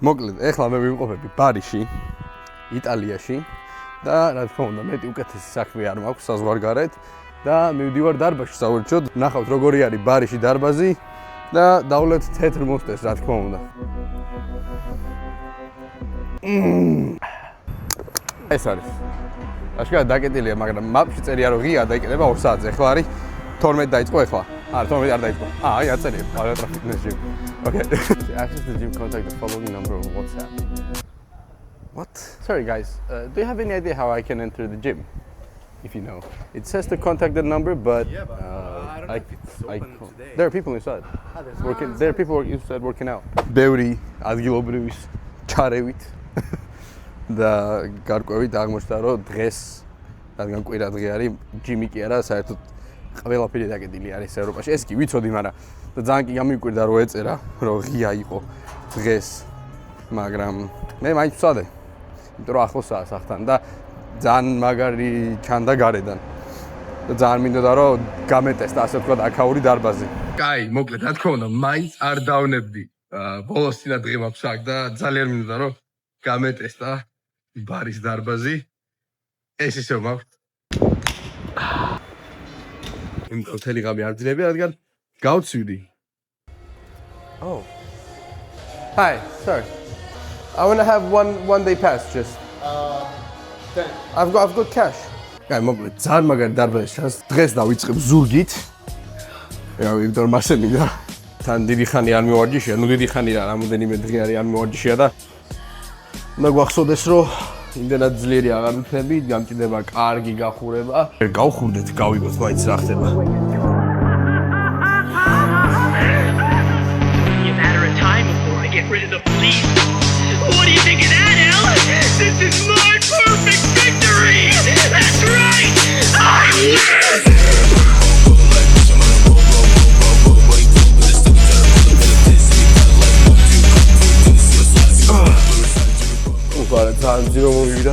მოკლედ, ეხლა მე ვიმყოფები პარიზში, იტალიაში და რა თქმა უნდა, მეტი უკეთესი საქმე არ მაქვს საზღვარგარეთ და მივდივარ დარბაზში საერთოდ, ნახავთ როგორი არის პარიზში დარბაზი და დავლეთ თეთრ მოსტეს, რა თქმა უნდა. ეს არის. აშკარად დაკეტილია, მაგრამ მაპში წერია რომ ღია და იკეთება 2 საათზე. ეხლა არის 12 დაიწყო ეხლა. 12 არ დაიწყო. აი, აწერია, Baletra Fitness Gym. Okay. Access the gym, contact the following number on WhatsApp. What? Sorry guys, do you have any idea how I can enter the gym? If you know. It says to contact the number, but yeah, but I don't know if it's open today. There are people inside. There are people inside working out. ბევრი ადგილობრივის ჩარევით და გარკვევით აღმოჩნდა რომ დღეს რადგან კვირა დღე არის, ჯიმი კი არა, საერთოდ ყველაფერი დაკეტილი არის ევროპაში. ეს კი ვიცოდი, მაგრამ და ძალიან კი გამიკვირდა რომ ეწერა, რომ ღია იყო დღეს. მაგრამ მე მაინც ვცადე. იმიტომ რომ ახლოსაა სახთან და ძალიან მაგარი ჩანდა გარედან. და ძალიან მინდოდა რომ გამეტესტა ასე ვთქვათ აქაური დარბაზი. კაი, მოკლედ, რა თქმა უნდა, მაინც არ დავნებდი. ბოლოს წინა დღე მაქვს აქ და ძალიან მინდოდა რომ გამეტესტა ბარის დარბაზი. ეს ისევ მაქვს. იმიტომ მთელი ღამე არ ძილები, რადგან გავცვიდი. Oh. Hi, sorry. I want to have one day pass just. Then I've got cash. Კაი, მოკლედ, ძალიან მაგარი დარბაზი ჩანს. დღეს დავიწყებ ზურგით. რა ვიქტორ მასენი და თან დიდი ხანი არ მივარჯიშია, ნუ დიდი ხანი რა, რამოდენიმე დღე არის არ მივარჯიშია და უნდა გვახსოვდეს რომ იმდენად ძლიერი აღარ ვიქნები, გამჭირდება კარგი გახურება. გავხურდეთ, გავიგოთ მაინც რა ხდება. Get rid of the police. What do you think of that, Al? This is my perfect victory. That's right. I win. Ufa, ძალიან ძირო მოვიდა.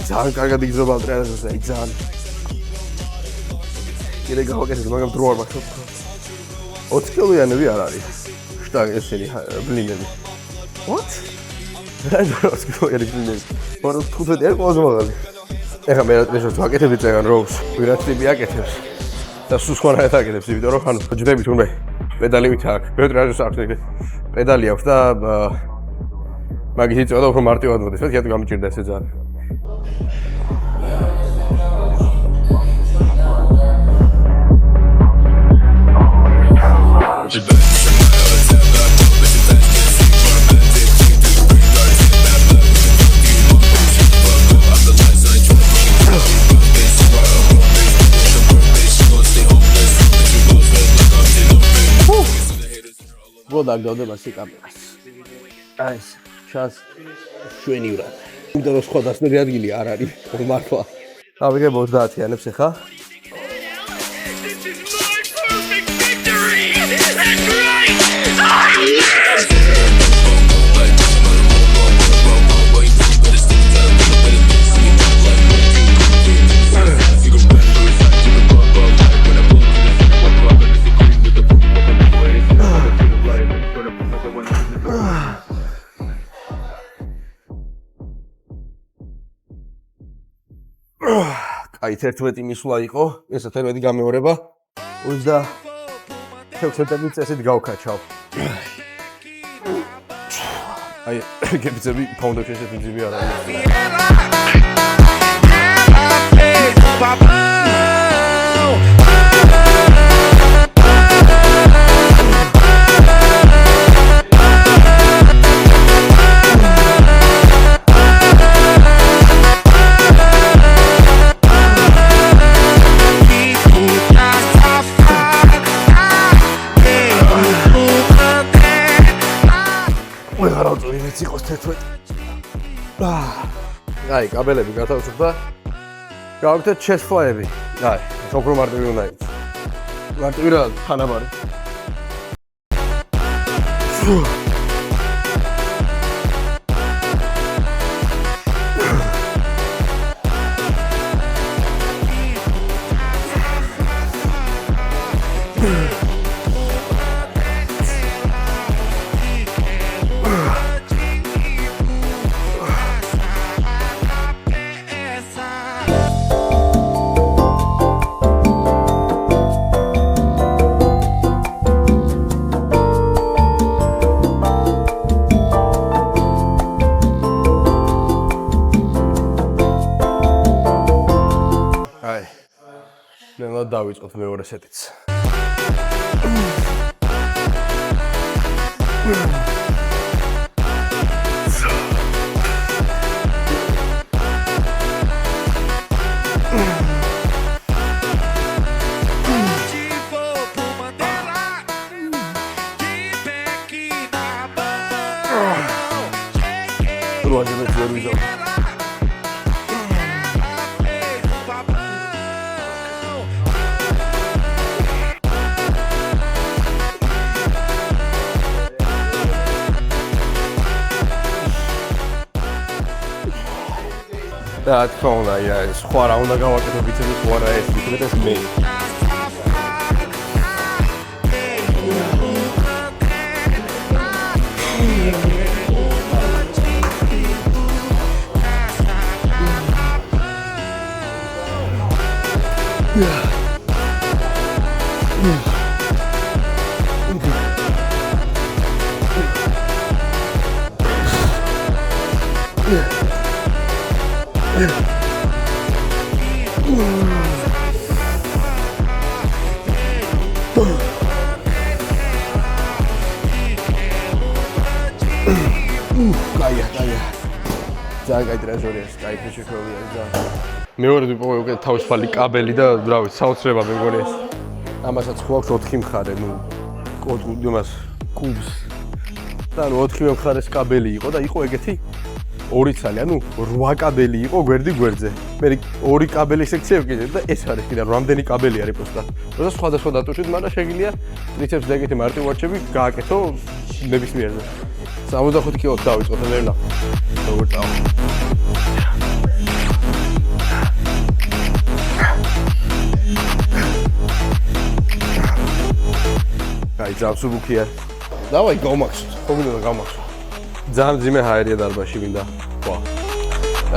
ძალიან კარგად იგზნობა ტრენერზე, ძალიან. კიდე გავაკეთეთ, მაგრამ დრო არ მაქვს. 20 კილოიანები არ არის. შტანგ ესენი ბლინები. What? რა არის 20 კილოიანი ბლინები? 15 არ ყველაზე მაღალი. ეხლა მე რა ვაკეთებ წეგან როუს. ვიღაც ტიპი აკეთებს. და სულ სხვანაირად აკეთებს, იმიტომ რომ ხან ჯდები თურმე პედალივით აქვს. მე ტრენერს აქვს ეგრე. პედალი აქვს და მაგით იწოდა უფრო მარტივად მოდის. მე თვითონ გამიჭირდა ესე ძალიან. გადაგდება სიკამერას. აი ეს ჩანს შვენივრად. იმიტომ რომ სხვა დასმული ადგილი არ არის მართლა. დავიღებ 30-იანებს ახლა. აი 11 მისვლა იყო, ეს 11 გამეორება. 26 წესით გავკაჩავ. აი გებიცები ფაუნდაში ესეთი ძიმი არ არის. იყოს 11. აი, კაბელები გათავსოთ და გავაკეთეთ შესხლაები. აი, უფრო მარტივი უნდა იყოს. მარტივი რა თანაბარი. და დავიწყოთ მეორე სეტიც. რა თქმა უნდა, სხვა რა უნდა გავაკეთო ვიცი თუ არა ეს უბრალოდ მე. ძალიან კაი ტრენაჟერია, კაი შექმნილია ძალიან. მეორე ვიპოვე უკვე თავისუფალი კაბელი და რა ვიცი, საოცრება მე მგონი ეს. ამასაც ხوخ 4 მხარე, იმას კუბს. და 4 მხარეს კაბელი იყო და იყო ეგეთი 2 ცალი, 8 კაბელი იყო გვერდზე. მე 2 კაბელის სექცია ვკიდე და ეს არის კიდე რამდენი კაბელი არის პროსტა. როცა სხვადასხვა დატვირთვით, მაგრამ შეგიძლია ტრიცეპს და ეგეთი მარტივარჩები გააკეთო ნებისმიერზე. 75 კილოს დავიწყოთ ნელა. როგორ წავა. აი ძაბსუბუქია. დავაი გავმახსოვს. ხო მინდა გავმახსოვს. ძალიან ძიმე ჰაერია დარბაში მინდა. ვა.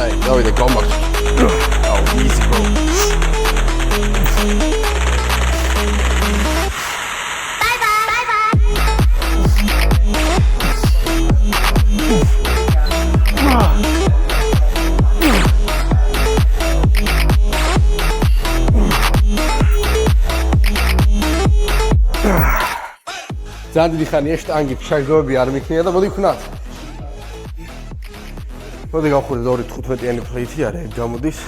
აი დავიდე გავმახსოვს. აუ easy bro. ძალიან დიდი ხანია შტანგით შეგრძნებები არ მიქნია და მოდი ვქნათ. მოდი გავხურდეთ 2.15-იანი ფლეიტი არა ეგ გამოდის.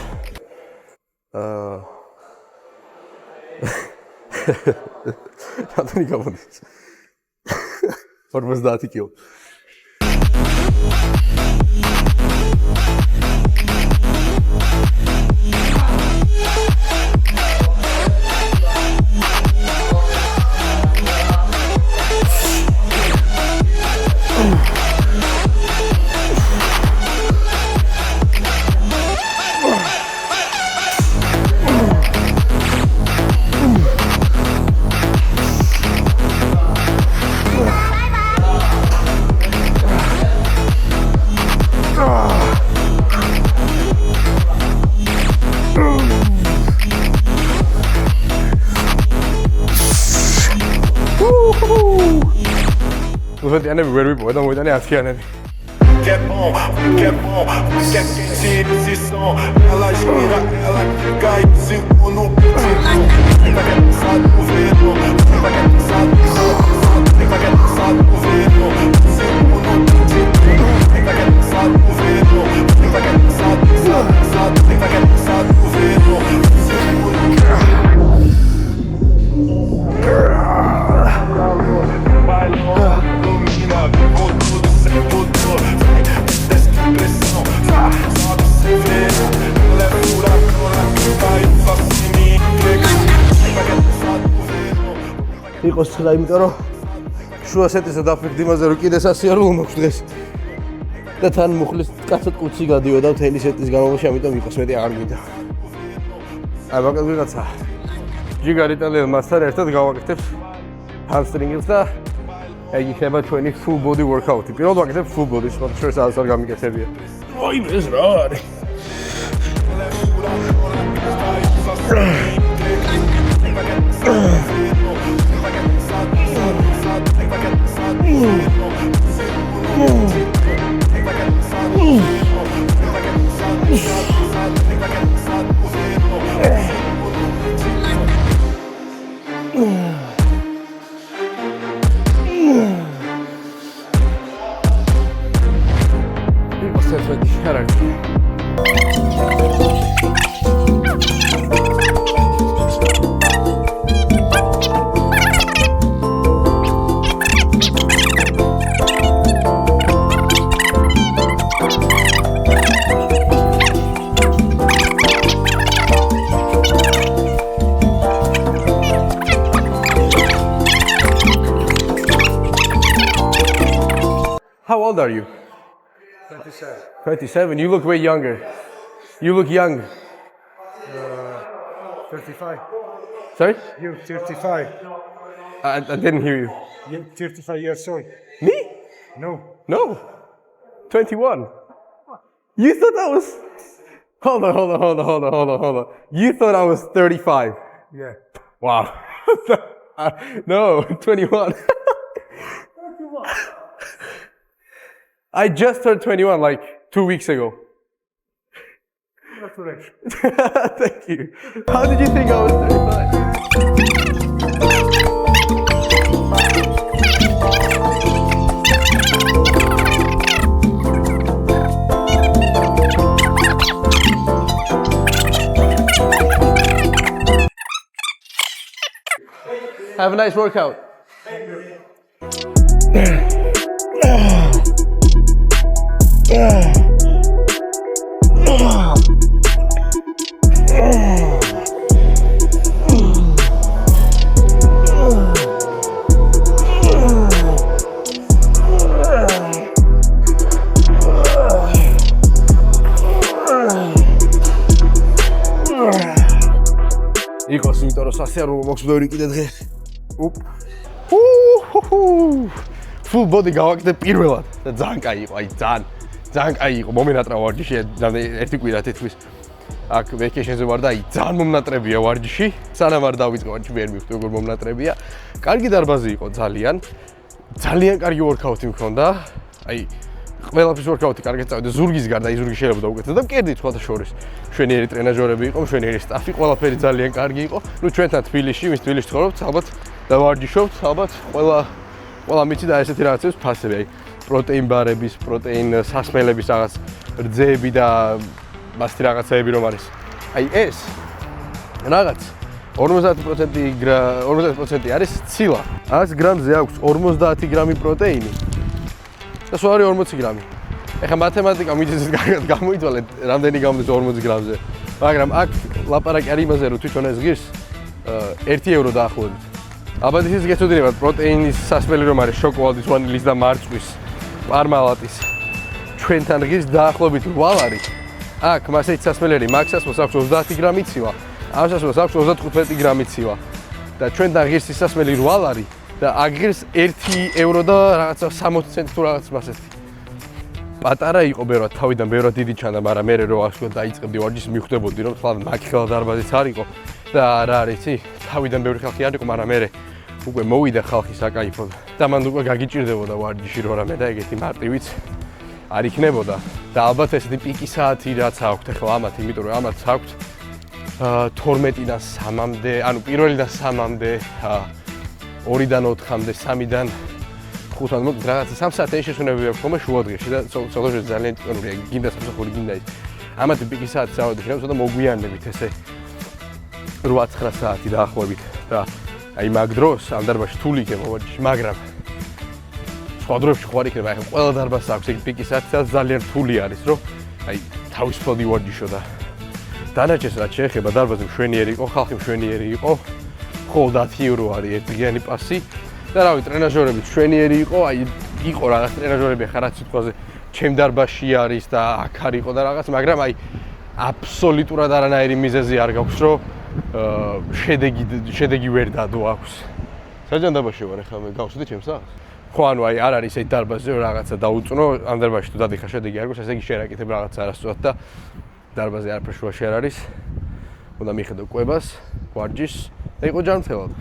რატომ გამოდის? 50 კილო. Anები ვერ ვიპოვე და მოიტანე 10-იანები. Get bon, get résistant. Ela gira, ela fica e se no petit. Vai que sabe o verão, vai que sabe o vai que sabe o verão. Se no petit, vai que sabe o verão, vai que sabe vai que sabe o verão. Se no იყოს ცხრა, იმიტომ რომ შუა სეტისა დაფიქრდი იმაზე, რომ კიდე სასიარულო მაქვს დღეს. და თან მუხლის კაცად კუცი გადიოდა მთელი სეტის განმავლობაში, ამიტომ იყოს მეტი არ მინდა. აი მაგას ვიღაცა ჯიგარ იტალიელ მასთან ერთად გავაკეთებ hamstring-ს და ეგ იქნება ჩვენი full body workout-ი. პირველად ვაკეთებ full body-ს, მაგრამ შორს არ გამიკეთებია. ოი, ეს რა არის? 11 არ არის. How old are you? 27. 27. You look way younger. You look young. 35. Sorry? You 35. I didn't hear you. You're 35 years old. Me? No. No. 21. You thought I was... Hold on. You thought I was 35. Yeah. Wow. No, 21. I just turned 21 like 2 weeks ago. Congratulations. Thank you. How did you think I was 35? Have a nice workout. Იყოს, იმიტომ რომ სასიარულო მოქვს ბევრი კიდე დღეს. Full body გავაკეთე პირველად და ძალიან კაი იყო, აი ძალიან კაი იყო. მომენატრა ვარჯიში, ერთი კვირა თითქმის აქ ვეკეიშენზე ვარ და აი ძალიან მომნატრებია ვარჯიში. სანამ არ დავიწყე ვარჯიში ვერ მივხვდი როგორ მომნატრებია. კარგი დარბაზი იყო ძალიან კარგი ვორკაუთი მქონდა. აი ყველაფრის ვორკაუთი კარგად წავიდა ზურგის გარდა, ზურგი შეიძლება დაუკეთო და მკერდით სხვათა შორის. მშვენიერი ტრენაჟორები იყო, მშვენიერი სტაფი, ყველაფერი ძალიან კარგი იყო. ნუ ჩვენთან თბილისში, მის თბილისში ცხოვრობთ, ალბათ და ვარჯიშობთ, ალბათ ყველა მიცი და ესეთი რაღაცებს ფასები, აი პროტეინ ბარების, პროტეინ სასმელების რაღაც რძეები და მასთი რაღაცეები რომ არის. აი ეს რაღაც 50% არის ცილა. 100 გრამზე აქვს 50 გრამი პროტეინი. და სულ არის 40 გრამი. ეხლა მათემატიკა მიწისით კარგად გამოიწვალეთ, რამდენი გამდის 40 გრამზე. მაგრამ აქ ლაპარაკი არის იმაზე, რომ თვითონ ეს ღირს 1 ევრო დაახლოებით. ალბათ ისიც გეცოდინებათ პროტეინის სასმელი რომ არის შოკოლადის, ვანილის და მარწყვის, პარმალატის. ჩვენთან ღირს დაახლოებით 8 არის. აქ მასეთი სასმელერი მაქსასმოს აქვს 30 გრამი ცილა, ამასასმოს აქვს 35 გრამი ცილა. და ჩვენთან ღირს სასმელი 8 არის. და აგირს 1 ევრო და რაღაცა 60 ცენტი თუ რაღაც მასეთი. პატარა იყო ბევრად, თავიდან ბევრად დიდი ჩანდა, მაგრამ მე რო ასე დაიწყებდი ვარჯიშს, მიხვდებოდი რომ თვალ მაგხელა დარბაზიც არ იყო და რა არის იცი, თავიდან ბევრი ხალხი არ იყო, მაგრამ მე უკვე მოვიდა ხალხი საკაიფოდ და მან უკვე გაგიჭირდებოდა ვარჯიში რო რამე და ეგეთი მარტივიც არ იქნებოდა. და ალბათ ესეთი პიკი საათი რაც აქვთ ახლა ამათ, იმიტომ რომ ამათ აქვთ 12-დან 3-მდე, ანუ პირველიდან 3-მდე 2-დან 4-მდე, 3-დან 5-მდე, მოკლედ რაღაცა 3 საათი შესვენები აქვს ხოლმე შუადღეში და ცოტა ძალიან ტიკნურია, გინდა სამსახური გინდა ის. ამათი პიკი საათი წავედი ხომ ცოტა მოგვიანებით ესე 8-9 საათი დაახლოებით და აი მაგ დროს ამ დარბაზში რთული იქნება ვარჯიში, მაგრამ სხვა დროებში ხო არ იქნება, აი ყველა დარბაზს აქვს ეგ პიკი საათი და ძალიან რთული არის, რომ აი თავისუფლად ივარჯიშო და დანარჩენს რაც შეეხება დარბაზი მშვენიერი იყო, ხალხი მშვენიერი იყო. მხოლოდ 10 ევრო არის ერთდღიანი პასი და რავი, ტრენაჟორები მშვენიერი იყო, აი იყო რაღაც ტრენაჟორები ხა რაც სიტყვაზე ჩემ დარბაზში არის და აქ არ იყო და რაღაც, მაგრამ აი აბსოლუტურად არანაირი მიზეზი არ გაქვს, რომ შედეგი ვერ დადო აქვს. საჯანდაბაში ვარ ახლა მე გავსვდი ჩემს სახლს. ხო, ანუ აი არ არის ეს დარბაზი რომ რაღაცა დაუწნო, ამ დარბაზში თუ დადიხარ შედეგი არ გვაქვს, ესე იგი შერაკეთებ რაღაც არასწორად და დარბაზი არაფერ შუაში არ არის. უნდა მიხედო კვებას, ვარჯიშს და იყო ჯანმრთელად.